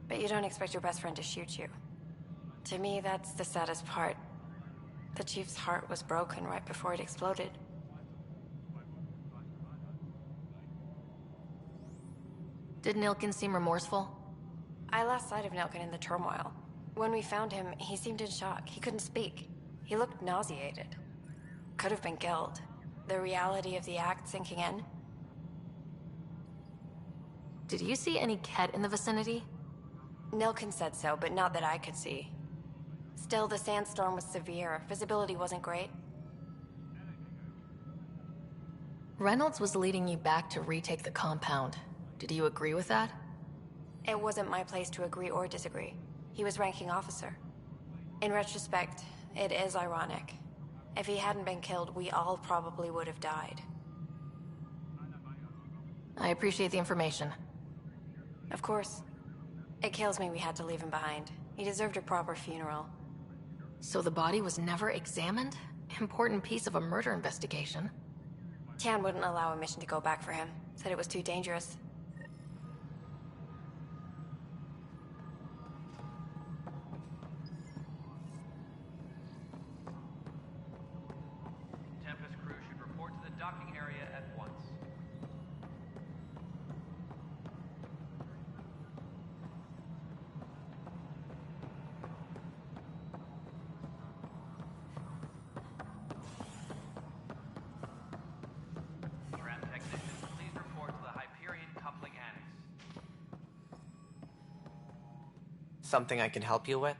But you don't expect your best friend to shoot you. To me, that's the saddest part. The Chief's heart was broken right before it exploded. Did Nilkin seem remorseful? I lost sight of Nilkin in the turmoil. When we found him, he seemed in shock. He couldn't speak. He looked nauseated. Could have been guilt. The reality of the act sinking in. Did you see any Ket in the vicinity? Nilkin said so, but not that I could see. Still, the sandstorm was severe. Visibility wasn't great. Reynolds was leading you back to retake the compound. Did you agree with that? It wasn't my place to agree or disagree. He was ranking officer. In retrospect, it is ironic. If he hadn't been killed, we all probably would have died. I appreciate the information. Of course. It kills me we had to leave him behind. He deserved a proper funeral. So the body was never examined? Important piece of a murder investigation. Tian wouldn't allow a mission to go back for him. Said it was too dangerous. Tempest crew should report to the docking area at once. Tram technicians, please report to the Hyperion coupling annex. Something I can help you with?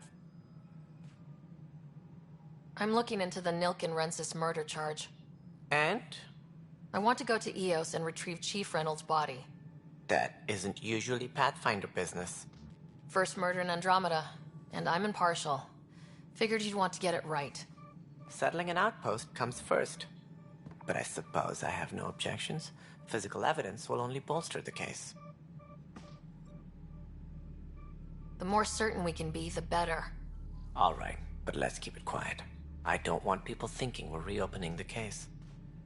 I'm looking into the Nilkin Rensis murder charge. And? I want to go to EOS and retrieve Chief Reynolds' body. That isn't usually Pathfinder business. First murder in Andromeda, and I'm impartial. Figured you'd want to get it right. Settling an outpost comes first. But I suppose I have no objections. Physical evidence will only bolster the case. The more certain we can be, the better. All right, but let's keep it quiet. I don't want people thinking we're reopening the case.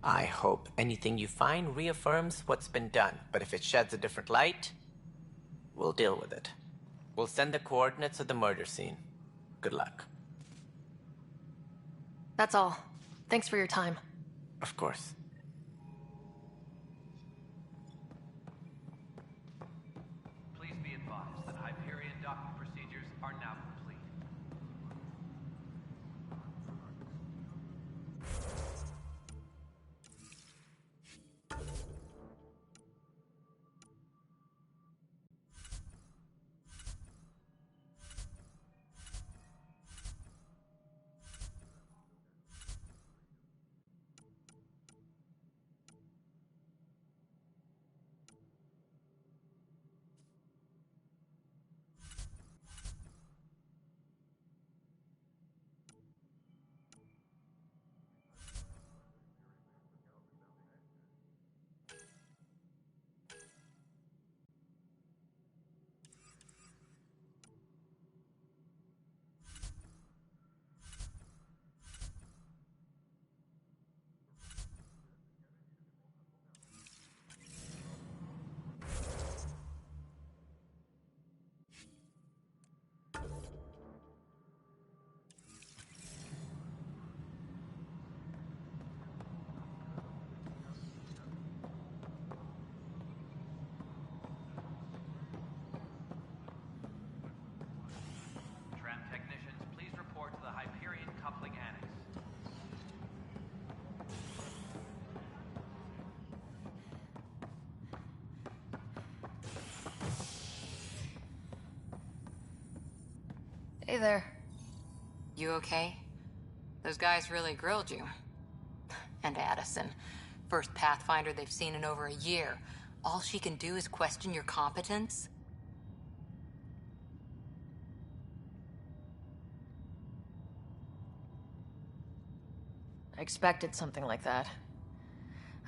I hope anything you find reaffirms what's been done, but if it sheds a different light, we'll deal with it. We'll send the coordinates of the murder scene. Good luck. That's all. Thanks for your time. Of course. Please be advised that Hyperion docking procedures are now complete. Hey there. You okay? Those guys really grilled you. And Addison. First Pathfinder they've seen in over a year. All she can do is question your competence? I expected something like that.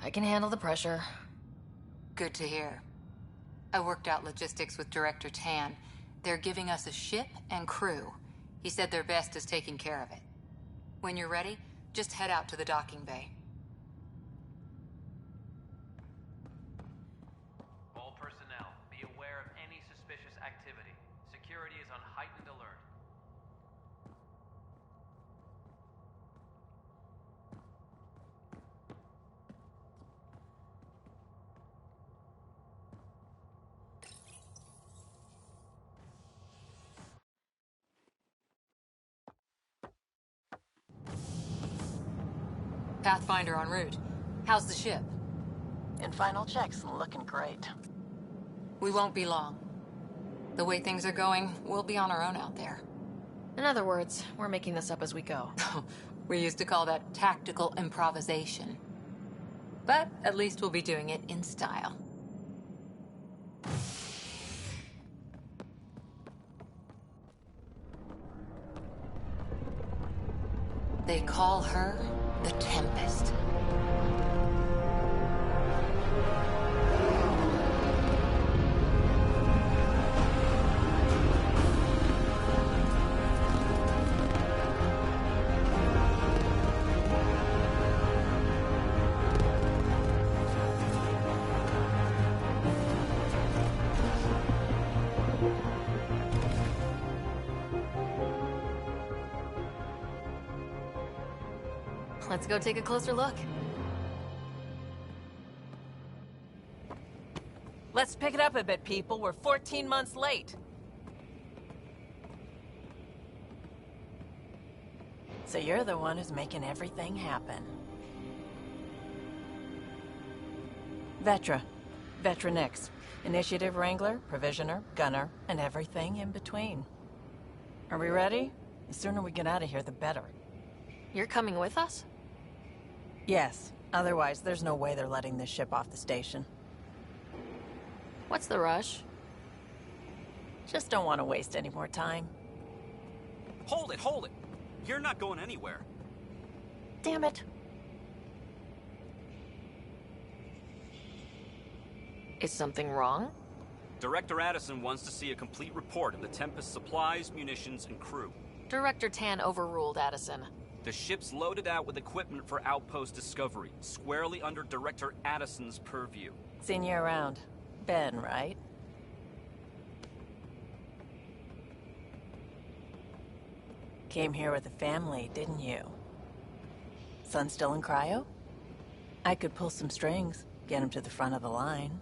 I can handle the pressure. Good to hear. I worked out logistics with Director Tan. They're giving us a ship and crew. He said their best is taking care of it. When you're ready, just head out to the docking bay. All personnel, be aware of any suspicious activity. Security is on heightened alert. Pathfinder en route. How's the ship? In final checks, looking great. We won't be long. The way things are going, we'll be on our own out there. In other words, we're making this up as we go. We used to call that tactical improvisation. But at least we'll be doing it in style. They call her the Tempest. Let's go take a closer look. Let's pick it up a bit, people. We're 14 months late. So you're the one who's making everything happen. Vetra. Vetra Nix. Initiative Wrangler, Provisioner, Gunner, and everything in between. Are we ready? The sooner we get out of here, the better. You're coming with us? Yes. Otherwise, there's no way they're letting this ship off the station. What's the rush? Just don't want to waste any more time. Hold it, hold it! You're not going anywhere. Damn it. Is something wrong? Director Addison wants to see a complete report of the Tempest's supplies, munitions, and crew. Director Tan overruled Addison. The ship's loaded out with equipment for outpost discovery, squarely under Director Addison's purview. Seen you around. Ben, right? Came here with a family, didn't you? Son still in cryo? I could pull some strings, get him to the front of the line.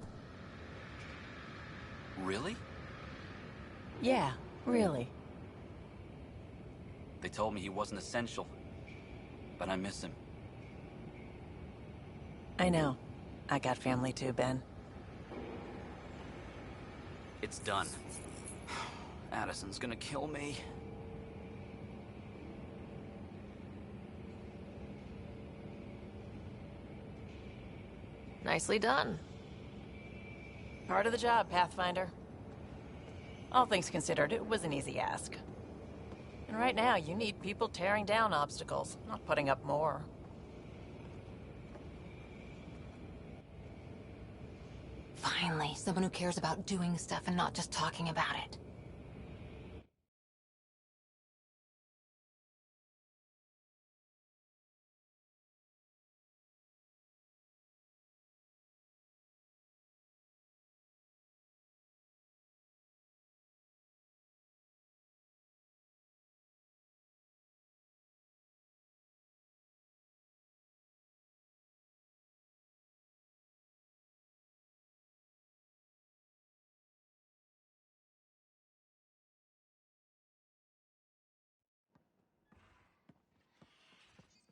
Really? Yeah, really. They told me he wasn't essential, but I miss him. I know. I got family too, Ben. It's done. Addison's gonna kill me. Nicely done. Part of the job, Pathfinder. All things considered, it was an easy ask. And right now, you need people tearing down obstacles, not putting up more. Finally, someone who cares about doing stuff and not just talking about it.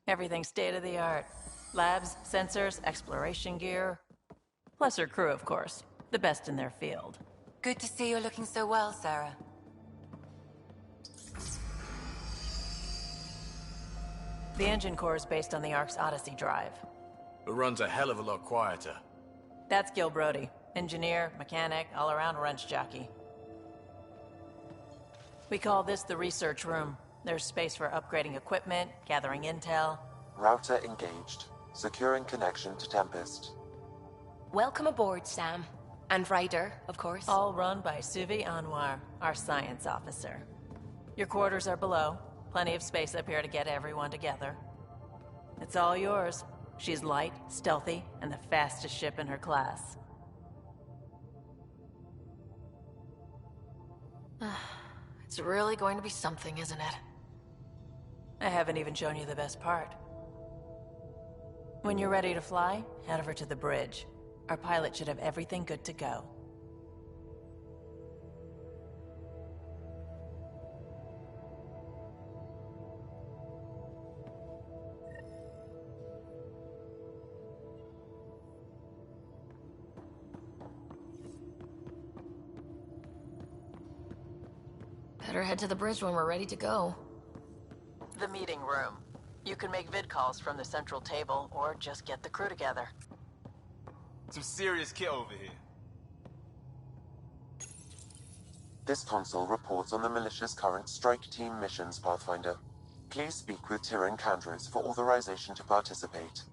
Everything state-of-the-art. Labs, sensors, exploration gear. Plus her crew, of course. The best in their field. Good to see you're looking so well, Sarah. The engine core is based on the Ark's Odyssey drive. It runs a hell of a lot quieter. That's Gil Brody. Engineer, mechanic, all-around wrench jockey. We call this the research room. There's space for upgrading equipment, gathering intel. Router engaged. Securing connection to Tempest. Welcome aboard, Sam. And Ryder, of course. All run by Suvi Anwar, our science officer. Your quarters are below. Plenty of space up here to get everyone together. It's all yours. She's light, stealthy, and the fastest ship in her class. It's really going to be something, isn't it? I haven't even shown you the best part. When you're ready to fly, head over to the bridge. Our pilot should have everything good to go. Better head to the bridge when we're ready to go. The meeting room. You can make vid calls from the central table, or just get the crew together. Some serious kit over here. This console reports on the militia's current strike team missions, Pathfinder. Please speak with Tyrion Candros for authorization to participate.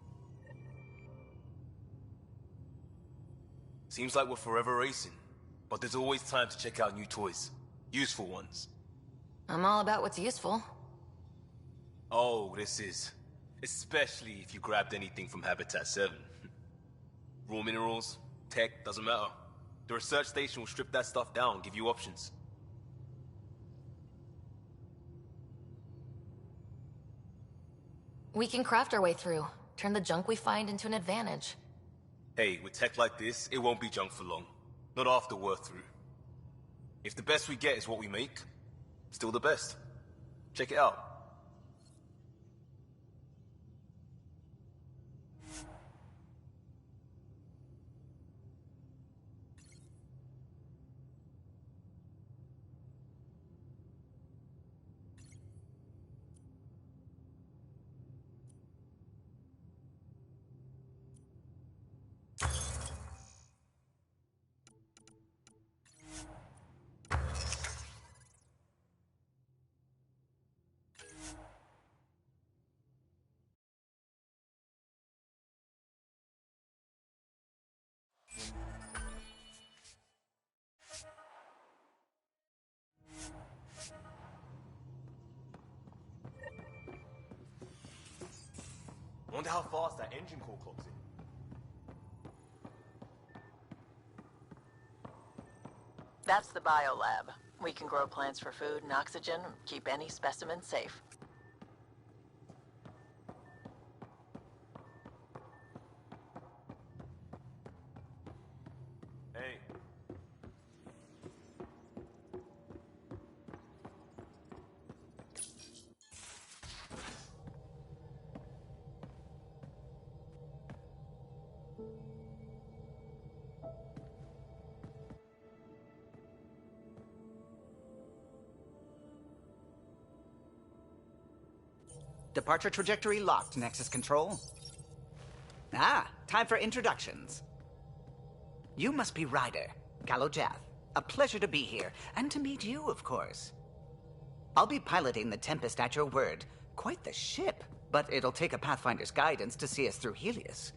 Seems like we're forever racing, but there's always time to check out new toys. Useful ones. I'm all about what's useful. Oh, this is. Especially if you grabbed anything from Habitat 7. Raw minerals, tech, doesn't matter. The research station will strip that stuff down and give you options. We can craft our way through. Turn the junk we find into an advantage. Hey, with tech like this, it won't be junk for long. Not after we're through. If the best we get is what we make, still the best. Check it out. Wonder how fast that engine core clocks in. That's the biolab. We can grow plants for food and oxygen, keep any specimen safe. Hey. Departure trajectory locked, Nexus Control. Ah, time for introductions. You must be Ryder, Gallo Jath. A pleasure to be here, and to meet you, of course. I'll be piloting the Tempest at your word. Quite the ship, but it'll take a Pathfinder's guidance to see us through Helios.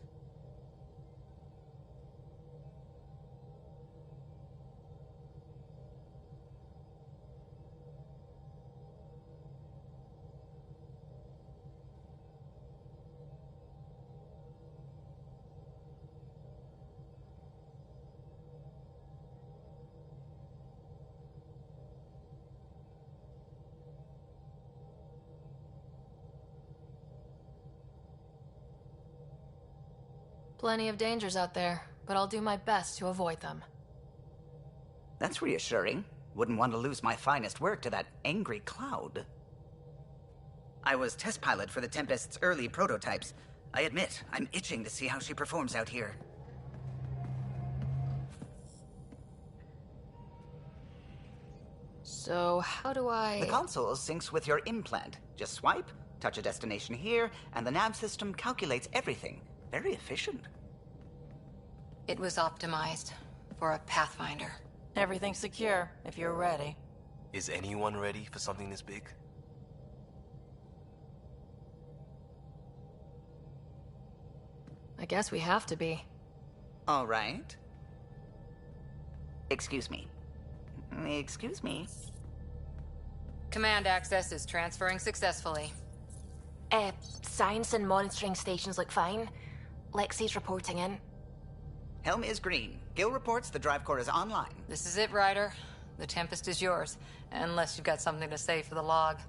Plenty of dangers out there, but I'll do my best to avoid them. That's reassuring. Wouldn't want to lose my finest work to that angry cloud. I was test pilot for the Tempest's early prototypes. I admit, I'm itching to see how she performs out here. So, how do I... The console syncs with your implant. Just swipe, Touch a destination here, and the nav system calculates everything. Very efficient. It was optimized for a Pathfinder. Everything's secure, if you're ready. Is anyone ready for something this big? I guess we have to be. All right. Excuse me. Excuse me. Command access is transferring successfully. Science and monitoring stations look fine. Lexi's reporting in. Helm is green. Gil reports the drive core is online. This is it, Ryder. The Tempest is yours, unless you've got something to say for the log.